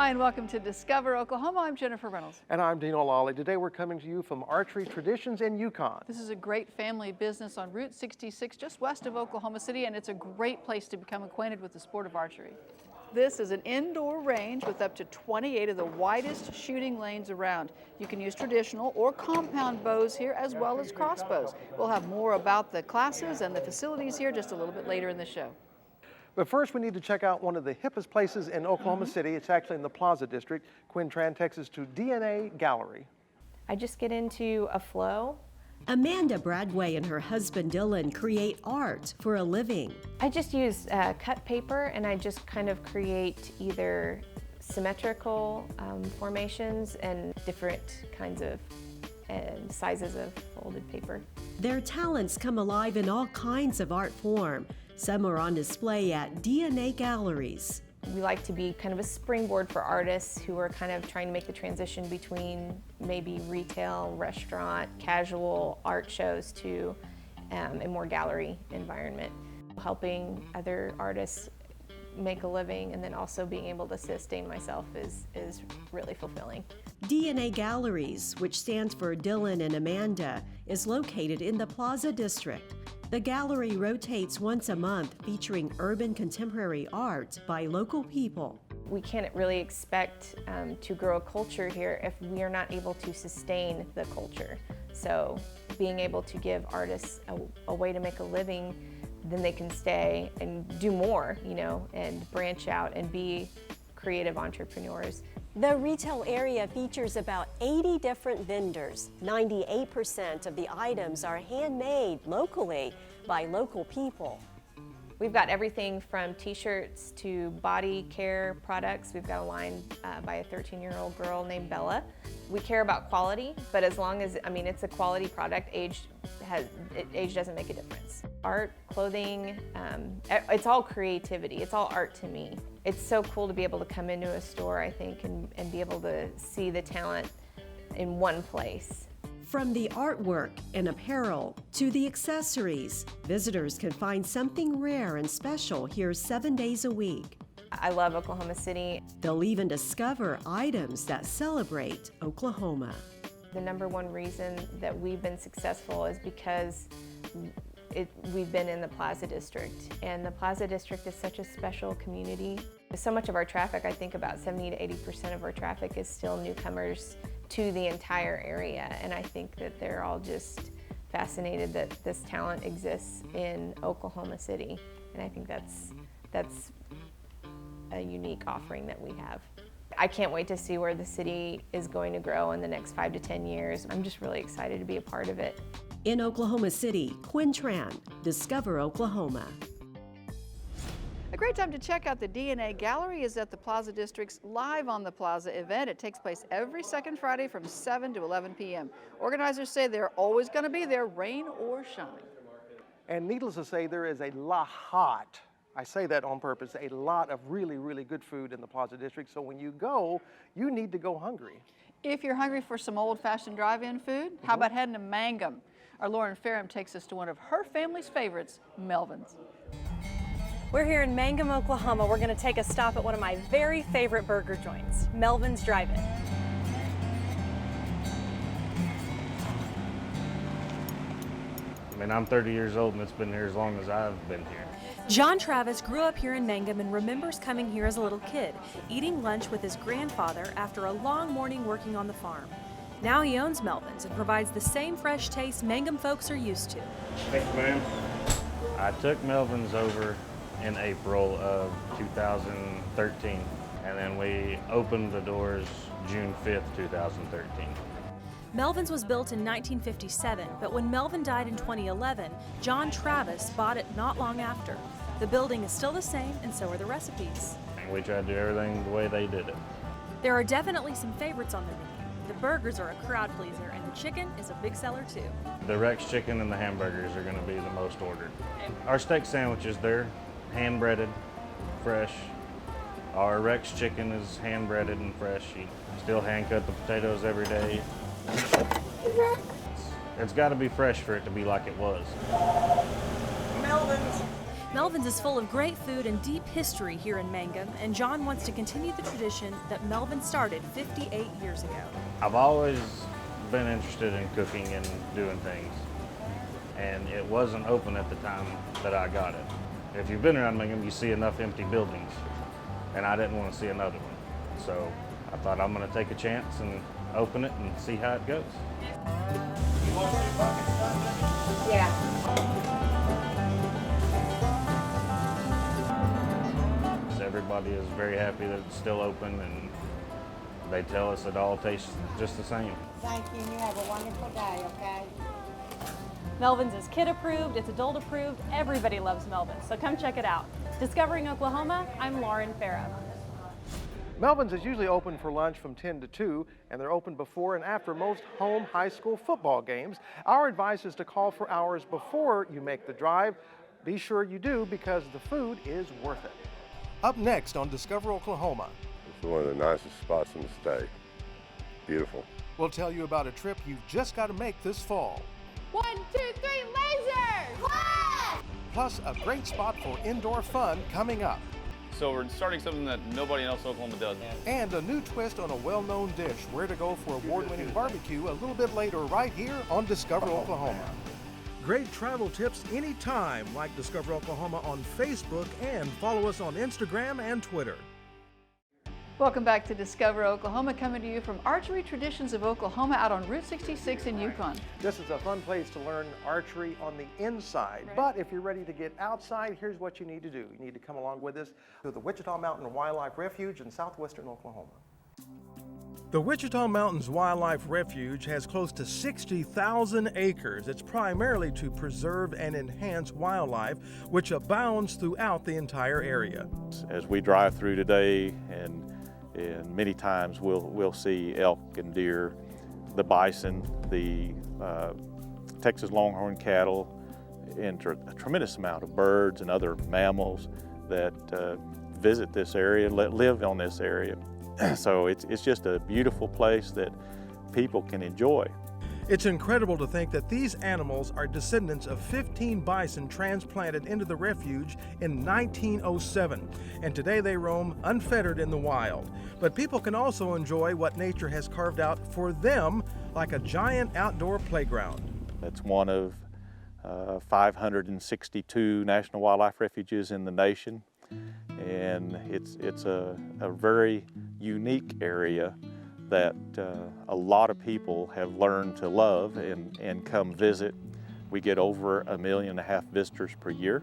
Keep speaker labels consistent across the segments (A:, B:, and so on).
A: Hi, and welcome to Discover Oklahoma. I'm Jennifer Reynolds.
B: And I'm Dean O'Lally. Today we're coming to you from Archery Traditions in Yukon.
A: This is a great family business on Route 66, just west of Oklahoma City, and it's a great place to become acquainted with the sport of archery. This is an indoor range with up to 28 of the widest shooting lanes around. You can use traditional or compound bows here as well as crossbows. We'll have more about the classes and the facilities here just a little bit later in the show.
B: But first we need to check out one of the hippest places in Oklahoma City. It's actually in the Plaza District. Quinn Tran takes us to DNA Gallery.
C: I just get into a flow.
D: Amanda Bradway and her husband Dylan create art for a living.
C: I just use cut paper and I just kind of create either symmetrical formations and different kinds of sizes of folded paper.
D: Their talents come alive in all kinds of art form. Some are on display at DNA Galleries.
C: We like to be kind of a springboard for artists who are kind of trying to make the transition between maybe retail, restaurant, casual art shows to a more gallery environment. Helping other artists make a living and then also being able to sustain myself is really fulfilling.
D: DNA Galleries, which stands for Dylan and Amanda, is located in the Plaza District. The gallery rotates once a month, featuring urban contemporary art by local people.
C: We can't really expect to grow a culture here if we are not able to sustain the culture. So being able to give artists a way to make a living, then they can stay and do more, you know, and branch out and be creative entrepreneurs.
E: The retail area features about 80 different vendors. 98% of the items are handmade locally by local people.
C: We've got everything from t-shirts to body care products. We've got a line by a 13-year-old girl named Bella. We care about quality, but as long as, it's a quality product, age doesn't make a difference. Art, clothing, it's all creativity. It's all art to me. It's so cool to be able to come into a store, I think, and be able to see the talent in one place.
D: From the artwork and apparel to the accessories, visitors can find something rare and special here 7 days a week.
C: I love Oklahoma City.
D: They'll even discover items that celebrate Oklahoma.
C: The number one reason that we've been successful is because we've been in the Plaza District, and the Plaza District is such a special community. So much of our traffic, I think about 70 to 80% of our traffic is still newcomers to the entire area, and I think that they're all just fascinated that this talent exists in Oklahoma City, and I think that's a unique offering that we have. I can't wait to see where the city is going to grow in the next 5 to 10 years. I'm just really excited to be a part of it.
D: In Oklahoma City, Quinn Tran, Discover Oklahoma.
A: A great time to check out the DNA Gallery is at the Plaza District's Live on the Plaza event. It takes place every second Friday from 7 to 11 p.m. Organizers say they're always going to be there, rain or shine.
B: And needless to say, there is a lot, I say that on purpose, a lot of really, really good food in the Plaza District. So when you go, you need to go hungry.
A: If you're hungry for some old-fashioned drive-in food, how about heading to Mangum? Our Lauren Ferrum takes us to one of her family's favorites, Melvins.
E: We're here in Mangum, Oklahoma. We're going to take a stop at one of my very favorite burger joints, Melvins DriveIn.
F: I'm 30 years old and it's been here as long as I've been here.
G: John Travis grew up here in Mangum and remembers coming here as a little kid, eating lunch with his grandfather after a long morning working on the farm. Now he owns Melvins and provides the same fresh taste Mangum folks are used to.
F: Thanks, ma'am. I took Melvins over in April of 2013, and then we opened the doors June 5th, 2013.
G: Melvins was built in 1957, but when Melvin died in 2011, John Travis bought it not long after. The building is still the same, and so are the recipes.
F: We tried to do everything the way they did it.
G: There are definitely some favorites on the menu. The burgers are a crowd pleaser, and the chicken is a big seller too.
F: The Rex chicken and the hamburgers are going to be the most ordered. Our steak sandwiches, they're hand-breaded, fresh. Our Rex chicken is hand-breaded and fresh. You still hand-cut the potatoes every day. It's got to be fresh for it to be like it was.
E: Melvins.
G: Melvins is full of great food and deep history here in Mangum, and John wants to continue the tradition that Melvin started 58 years ago.
F: I've always been interested in cooking and doing things, and it wasn't open at the time that I got it. If you've been around Mangum, you see enough empty buildings, and I didn't want to see another one. So I thought I'm going to take a chance and open it and see how it goes.
C: Yeah.
F: Everybody is very happy that it's still open, and they tell us it all tastes just the same.
H: Thank you, and you have a wonderful day, okay?
G: Melvins is kid approved, it's adult approved, everybody loves Melvins, so come check it out. Discovering Oklahoma, I'm Lauren Farah.
B: Melvins is usually open for lunch from 10 to 2, and they're open before and after most home high school football games. Our advice is to call for hours before you make the drive. Be sure you do, because the food is worth it. Up next on Discover Oklahoma,
I: It's one of the nicest spots in the state. Beautiful.
B: we'll tell you about a trip you've just got to make this fall.
C: 1, 2, 3, lasers!
B: Plus a great spot for indoor fun coming up.
J: So we're starting something that nobody else in Oklahoma does.
B: And a new twist on a well-known dish, where to go for award-winning barbecue, a little bit later right here on Discover Oklahoma. Great travel tips anytime, like Discover Oklahoma on Facebook, and follow us on Instagram and Twitter.
A: Welcome back to Discover Oklahoma, coming to you from Archery Traditions of Oklahoma out on Route 66 in Yukon.
B: This is a fun place to learn archery on the inside, but if you're ready to get outside, here's what you need to do. You need to come along with us to the Wichita Mountain Wildlife Refuge in southwestern Oklahoma. The Wichita Mountains Wildlife Refuge has close to 60,000 acres. It's primarily to preserve and enhance wildlife, which abounds throughout the entire area.
K: As we drive through today, and many times we'll see elk and deer, the bison, the Texas longhorn cattle, and a tremendous amount of birds and other mammals that visit this area, live on this area. So it's just a beautiful place that people can enjoy.
B: It's incredible to think that these animals are descendants of 15 bison transplanted into the refuge in 1907, and today they roam unfettered in the wild. But people can also enjoy what nature has carved out for them, like a giant outdoor playground.
K: That's one of 562 national wildlife refuges in the nation, and it's a very unique area that a lot of people have learned to love and come visit. We get over 1.5 million visitors per year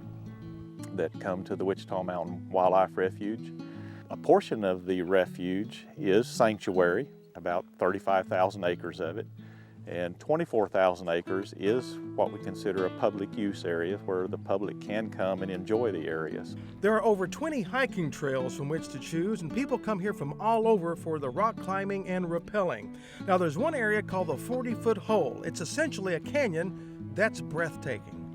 K: that come to the Wichita Mountain Wildlife Refuge. A portion of the refuge is sanctuary, about 35,000 acres of it, and 24,000 acres is what we consider a public use area where the public can come and enjoy the areas.
B: There are over 20 hiking trails from which to choose, and people come here from all over for the rock climbing and rappelling. Now there's one area called the 40-foot hole. It's essentially a canyon that's breathtaking.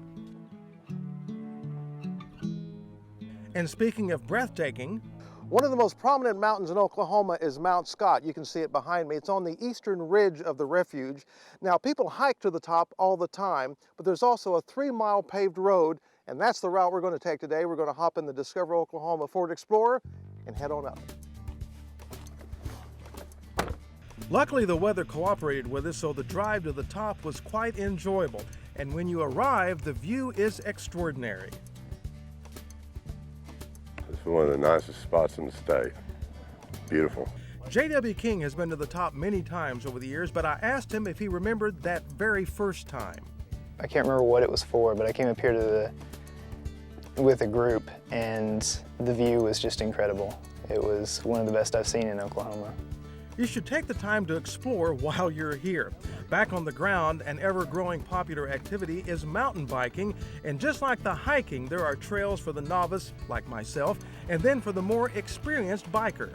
B: And speaking of breathtaking, one of the most prominent mountains in Oklahoma is Mount Scott. You can see it behind me. It's on the eastern ridge of the refuge. Now, people hike to the top all the time, but there's also a 3-mile paved road, and that's the route we're going to take today. We're going to hop in the Discover Oklahoma Ford Explorer and head on up. Luckily, the weather cooperated with us, so the drive to the top was quite enjoyable. And when you arrive, the view is extraordinary.
I: It's one of the nicest spots in the state. Beautiful.
B: J.W. King has been to the top many times over the years, but I asked him if he remembered that very first time.
L: I can't remember what it was for, but I came up here with a group, and the view was just incredible. It was one of the best I've seen in Oklahoma.
B: You should take the time to explore while you're here. Back on the ground, an ever-growing popular activity is mountain biking, and just like the hiking, there are trails for the novice, like myself, and then for the more experienced biker.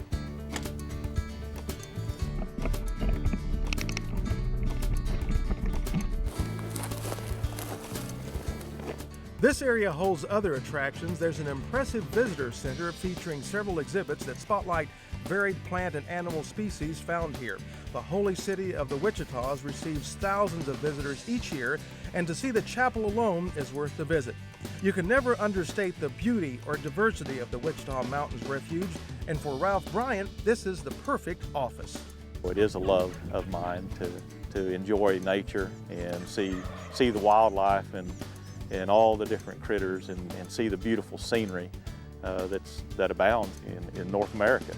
B: This area holds other attractions. There's an impressive visitor center featuring several exhibits that spotlight varied plant and animal species found here. The holy city of the Wichitas receives thousands of visitors each year, and to see the chapel alone is worth the visit. You can never understate the beauty or diversity of the Wichita Mountains Refuge, and for Ralph Bryant, this is the perfect office.
K: It is a love of mine to enjoy nature and see the wildlife and all the different critters and see the beautiful scenery that abounds in North America.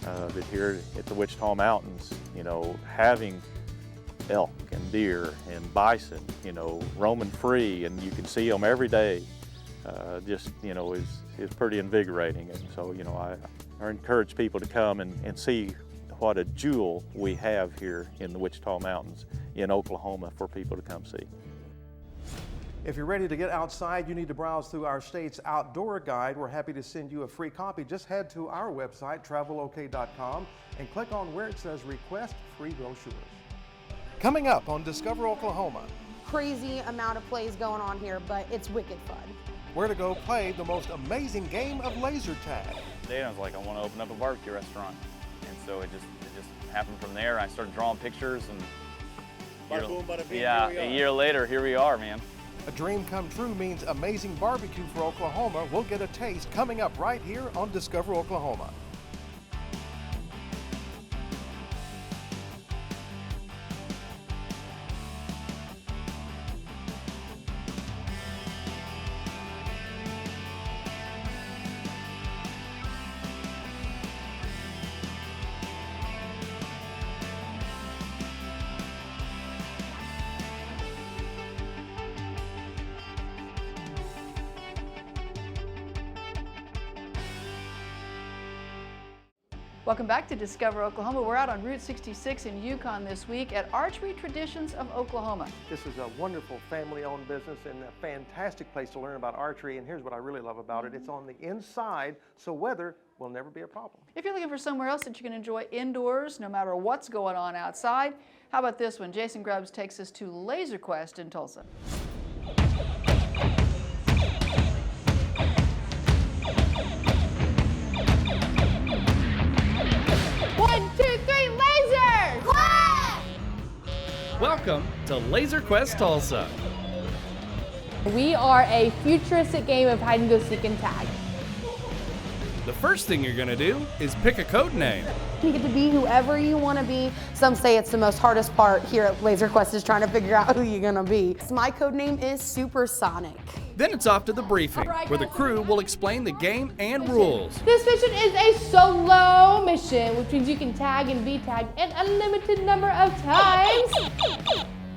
K: But here at the Wichita Mountains, you know, having elk and deer and bison, you know, roaming free, and you can see them every day, just, you know, is pretty invigorating. And so, you know, I encourage people to come and see what a jewel we have here in the Wichita Mountains in Oklahoma for people to come see.
B: If you're ready to get outside, you need to browse through our state's outdoor guide. We're happy to send you a free copy. Just head to our website, travelok.com, and click on where it says Request Free Brochures. Coming up on Discover Oklahoma.
M: Crazy amount of plays going on here, but it's wicked fun.
B: Where to go play the most amazing game of laser tag.
J: Today I was like, I want to open up a barbecue restaurant. And so it just happened from there. I started drawing pictures, and
B: Bada boom, bada bing,
J: yeah,
B: here we are.
J: a year later, here we are, man.
B: A dream come true means amazing barbecue for Oklahoma. We'll get a taste coming up right here on Discover Oklahoma.
A: Welcome back to Discover Oklahoma. We're out on Route 66 in Yukon this week at Archery Traditions of Oklahoma.
B: This is a wonderful family-owned business and a fantastic place to learn about archery. And here's what I really love about it. It's on the inside, so weather will never be a problem.
A: If you're looking for somewhere else that you can enjoy indoors, no matter what's going on outside, how about this one? Jason Grubbs takes us to Laser Quest in Tulsa.
M: 1, 2, 3, laser! Clap!
N: Welcome to Laser Quest Tulsa.
M: We are a futuristic game of hide and go seek and tag.
N: The first thing you're gonna do is pick a code name.
M: You get to be whoever you want to be. Some say it's the most hardest part here at Laser Quest is trying to figure out who you're gonna be. My code name is Supersonic.
N: Then it's off to the briefing, where the crew will explain the game and rules.
O: This mission is a solo mission, which means you can tag and be tagged an unlimited number of times.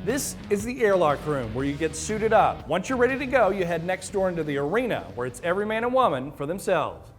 N: This is the airlock room, where you get suited up. Once you're ready to go, you head next door into the arena, where it's every man and woman for themselves.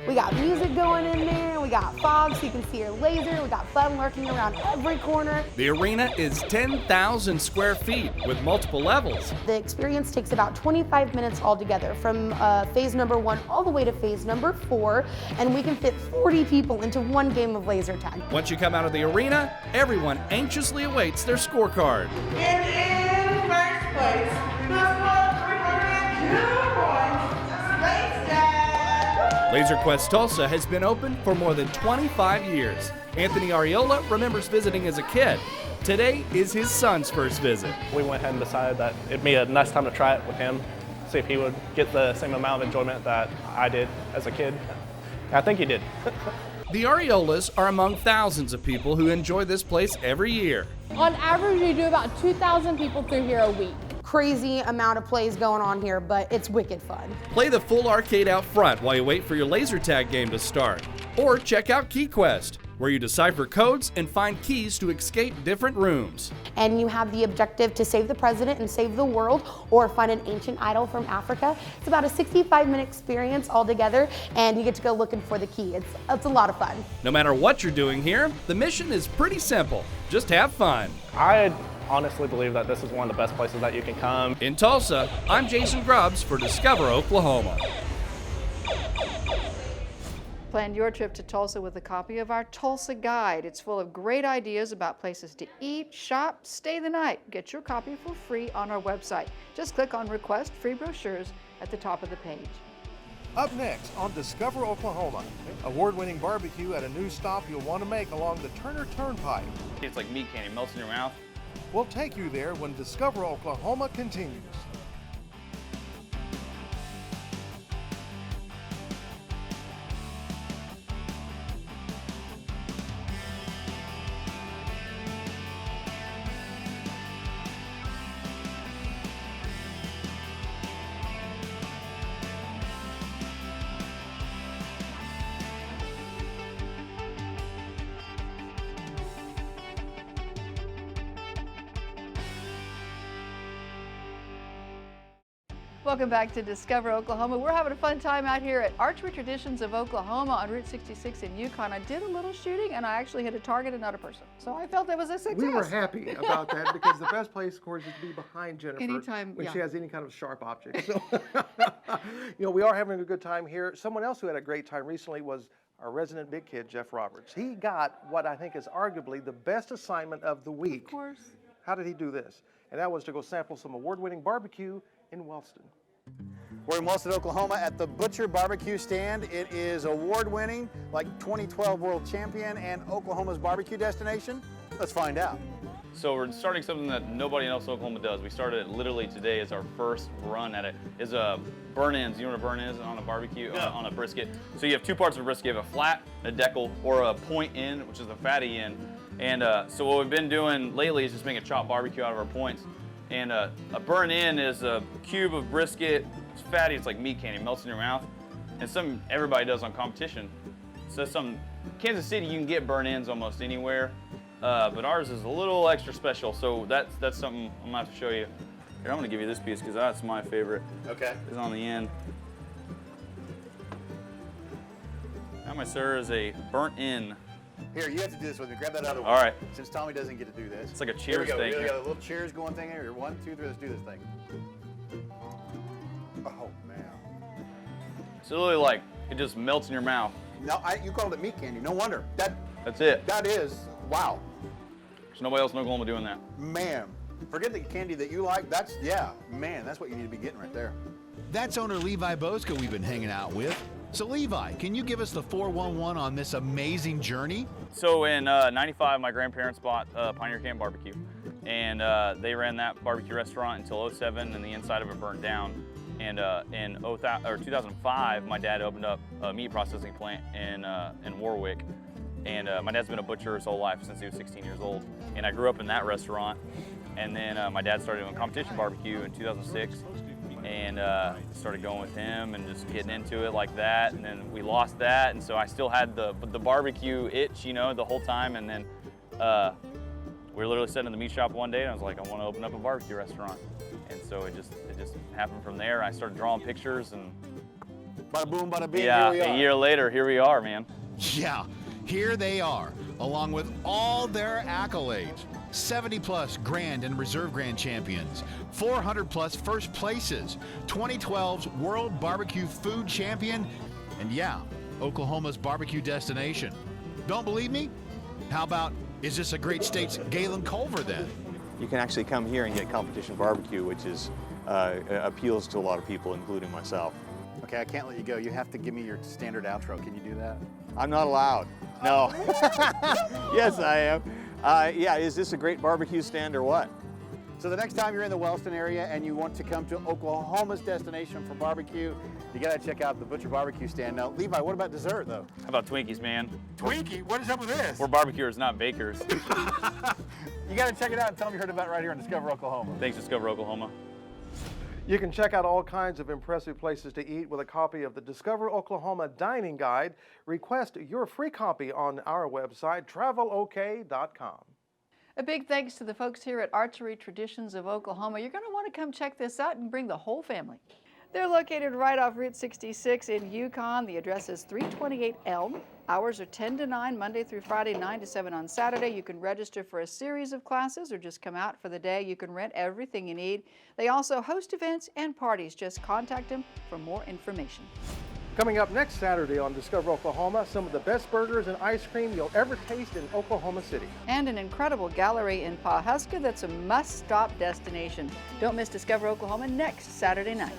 M: We got music going in there, we got fog so you can see your laser, we got fun lurking around every corner.
N: The arena is 10,000 square feet with multiple levels.
M: The experience takes about 25 minutes altogether, from phase number 1 all the way to phase number 4, and we can fit 40 people into one game of laser tag.
N: Once you come out of the arena, everyone anxiously awaits their scorecard.
P: And in first place, the score 302 points, Space Tag.
N: Laser Quest Tulsa has been open for more than 25 years. Anthony Ariola remembers visiting as a kid. Today is his son's first visit.
Q: We went ahead and decided that it'd be a nice time to try it with him, see if he would get the same amount of enjoyment that I did as a kid. I think he did.
N: The Ariolas are among thousands of people who enjoy this place every year.
O: On average, we do about 2,000 people through here a week.
M: Crazy amount of plays going on here, but it's wicked fun.
N: Play the full arcade out front while you wait for your laser tag game to start. Or check out Key Quest, where you decipher codes and find keys to escape different rooms.
M: And you have the objective to save the president and save the world, or find an ancient idol from Africa. It's about a 65-minute experience altogether, and you get to go looking for the key. It's a lot of fun.
N: No matter what you're doing here, the mission is pretty simple. Just have fun.
Q: I honestly believe that this is one of the best places that you can come.
N: In Tulsa, I'm Jason Grubbs for Discover Oklahoma.
A: Plan your trip to Tulsa with a copy of our Tulsa Guide. It's full of great ideas about places to eat, shop, stay the night. Get your copy for free on our website. Just click on Request Free Brochures at the top of the page.
B: Up next on Discover Oklahoma, award-winning barbecue at a new stop you'll want to make along the Turner Turnpike.
J: It's like meat candy, melts in your mouth.
B: We'll take you there when Discover Oklahoma continues.
A: Welcome back to Discover Oklahoma. We're having a fun time out here at Archery Traditions of Oklahoma on Route 66 in Yukon. I did a little shooting and I actually hit a target and not a person. So I felt that was a success.
B: We were happy about that because the best place, of course, is to be behind Jennifer
A: Anytime,
B: when
A: yeah.
B: she has any kind of sharp object. So, we are having a good time here. Someone else who had a great time recently was our resident big kid, Jeff Roberts. He got what I think is arguably the best assignment of the week.
A: Of course.
B: How did he do this? And that was to go sample some award-winning barbecue in Wellston.
R: We're in Wellston, Oklahoma at the Butcher BBQ stand. It is award-winning, like 2012 world champion and Oklahoma's barbecue destination. Let's find out.
J: So we're starting something that nobody else in Oklahoma does. We started it literally today as our first run at it. Is burn-ins. You know what a burn is on a barbecue, on a brisket? So you have two parts of a brisket. You have a flat, a decal, or a point in, which is the fatty end. And so what we've been doing lately is just making chopped barbecue out of our points. And a burn-in is a cube of brisket. It's fatty, it's like meat candy, melts in your mouth. And everybody does on competition. So Kansas City, you can get burn-ins almost anywhere. But ours is a little extra special, so that's something I'm gonna have to show you. Here, I'm gonna give you this piece because that's my favorite.
R: Okay.
J: It's on the end. That, my sir, is a burnt-in.
R: Here, you have to do this with me. Grab that other one.
J: All right.
R: Since Tommy doesn't get to do this.
J: It's like a
R: Here we
J: cheers
R: go.
J: thing.
R: We got a little cheers going thing here. 1, 2, 3, let's do this thing. Oh, man.
J: It's literally like, it just melts in your mouth.
R: No, you called it meat candy. No wonder.
J: That's it.
R: That is, wow.
J: There's nobody else in Oklahoma doing that.
R: Man, forget the candy that you like. That's what you need to be getting right there.
S: That's owner Levi Bosko we've been hanging out with. So Levi, can you give us the 411 on this amazing journey?
J: So in 95, my grandparents bought Pioneer Camp Barbecue, and they ran that barbecue restaurant until 07, and the inside of it burnt down. And in 2005, my dad opened up a meat processing plant in Warwick. And my dad's been a butcher his whole life since he was 16 years old. And I grew up in that restaurant. And then my dad started doing competition barbecue in 2006. And started going with him and just getting into it like that. And then we lost that. And so I still had the barbecue itch, the whole time. And then we were literally sitting in the meat shop one day and I was like, I want to open up a barbecue restaurant. And so it just happened from there. I started drawing pictures and
R: bada boom, bada bing,
J: yeah,
R: here we are.
J: A year later, here we are, man.
S: Yeah, here they are, along with all their accolades. 70-plus Grand and Reserve Grand champions, 400-plus first places, 2012's World Barbecue Food Champion, and yeah, Oklahoma's barbecue destination. Don't believe me? How about, is this a great state's Galen Culver then?
K: You can actually come here and get competition barbecue, which appeals to a lot of people, including myself.
R: Okay, I can't let you go. You have to give me your standard outro. Can you do that?
K: I'm not allowed. No. Yes, I am. Yeah, is this a great barbecue stand or what?
R: So the next time you're in the Wellston area and you want to come to Oklahoma's destination for barbecue, you gotta check out the Butcher BBQ stand. Now, Levi, what about dessert though?
J: How about Twinkies, man?
R: Twinkie? What is up with this?
J: We're barbecuers, not bakers.
R: You gotta check it out and tell them you heard about it right here on Discover Oklahoma.
J: Thanks, Discover Oklahoma.
B: You can check out all kinds of impressive places to eat with a copy of the Discover Oklahoma Dining Guide. Request your free copy on our website, travelok.com.
A: A big thanks to the folks here at Archery Traditions of Oklahoma. You're going to want to come check this out and bring the whole family. They're located right off Route 66 in Yukon. The address is 328 Elm. Hours are 10 to 9, Monday through Friday, 9 to 7 on Saturday. You can register for a series of classes or just come out for the day. You can rent everything you need. They also host events and parties. Just contact them for more information.
B: Coming up next Saturday on Discover Oklahoma, some of the best burgers and ice cream you'll ever taste in Oklahoma City.
A: And an incredible gallery in Pawhuska that's a must-stop destination. Don't miss Discover Oklahoma next Saturday night.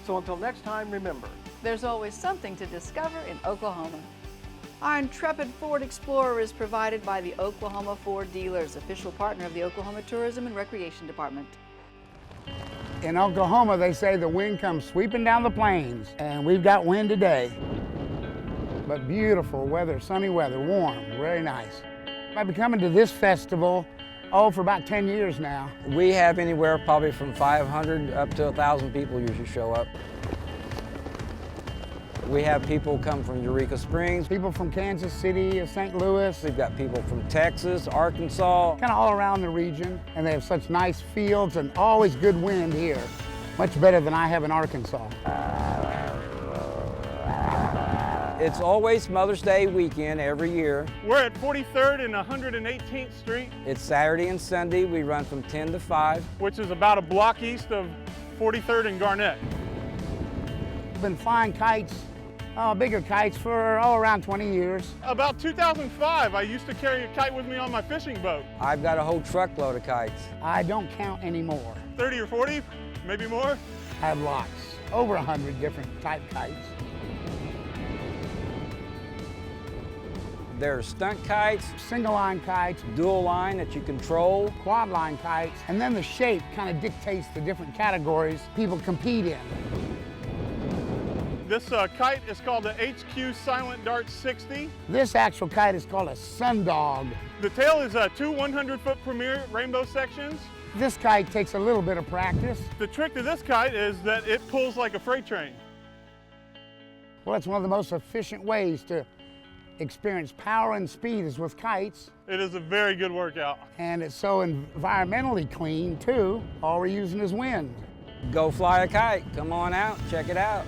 B: So until next time, remember,
A: There's always something to discover in Oklahoma. Our intrepid Ford Explorer is provided by the Oklahoma Ford Dealers, official partner of the Oklahoma Tourism and Recreation Department.
T: In Oklahoma, they say the wind comes sweeping down the plains, and we've got wind today. But beautiful weather, sunny weather, warm, very nice. I've been coming to this festival, for about 10 years now.
U: We have anywhere probably from 500 up to 1,000 people usually show up. We have people come from Eureka Springs.
T: People from Kansas City, St. Louis.
U: We've got people from Texas, Arkansas.
T: Kind of all around the region, and they have such nice fields and always good wind here. Much better than I have in Arkansas.
U: It's always Mother's Day weekend every year.
V: We're at 43rd and 118th Street.
U: It's Saturday and Sunday. We run from 10 to 5.
V: Which is about a block east of 43rd and Garnett.
T: I've been flying kites, bigger kites, for around 20 years.
V: About 2005, I used to carry a kite with me on my fishing boat.
U: I've got a whole truckload of kites.
T: I don't count anymore.
V: 30 or 40, maybe more.
T: I have lots, over 100 different type kites.
U: There's stunt kites,
T: single line kites,
U: dual line that you control,
T: quad line kites, and then the shape kind of dictates the different categories people compete in.
V: This kite is called the HQ Silent Dart 60.
T: This actual kite is called a Sundog.
V: The tail is two 100-foot Premier rainbow sections.
T: This kite takes a little bit of practice.
V: The trick to this kite is that it pulls like a freight train.
T: Well, it's one of the most efficient ways to experience power and speed is with kites.
V: It is a very good workout.
T: And it's so environmentally clean too. All we're using is wind.
U: Go fly a kite. Come on out, check it out.